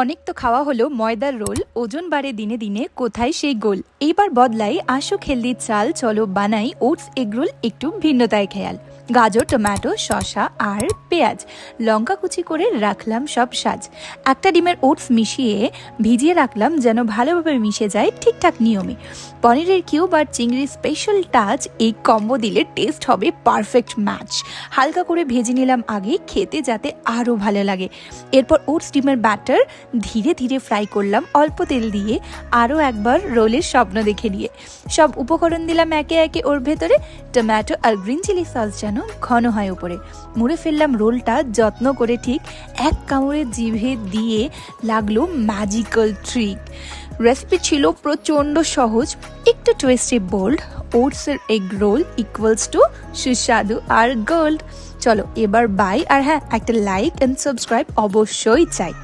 অনেক তো খাওয়া হলো ময়দার রোল, ওজন বাড়ে দিনে দিনে, কোথায় সেই গোল। এইবার বদলাই, আসুক হেলদির চাল, চলো বানাই ওটস এগরোল একটু ভিন্নতায় খেয়াল। গাজর, টমেটো, শসা আর পেঁয়াজ, লঙ্কা কুচি করে রাখলাম সব সাজ। একটা ডিমের ওটস মিশিয়ে ভিজিয়ে রাখলাম যেন ভালোভাবে মিশে যায় ঠিকঠাক নিয়মে। পনিরের কিউব আর চিংড়ির স্পেশাল টাচ, এই কম্বো দিলে টেস্ট হবে পারফেক্ট ম্যাচ। হালকা করে ভেজে নিলাম আগে, খেতে যাতে আরও ভালো লাগে। এরপর ওটস ডিমের ব্যাটার ধীরে ধীরে ফ্রাই করলাম অল্প তেল দিয়ে, আরও একবার রোলের স্বপ্ন দেখে নিয়ে। সব উপকরণ দিলাম একে একে ওর ভেতরে। টমেটো আর গ্রিন চিলি সস যেন ঘন হয় উপরে। মুড়ে ফেললাম রোলটা যত্ন করে, ঠিক এক কামড়ে জিভে দিয়ে লাগলো ম্যাজিক্যাল ট্রিক। রেসিপি ছিল প্রচণ্ড সহজ, একটু টুইস্টি বোল্ড। ওটসের এগ রোল ইকুয়ালস টু সুস্বাদু আর গোল্ড। চলো এবার বাই, আর হ্যাঁ, একটা লাইক অ্যান্ড সাবস্ক্রাইব অবশ্যই চাই।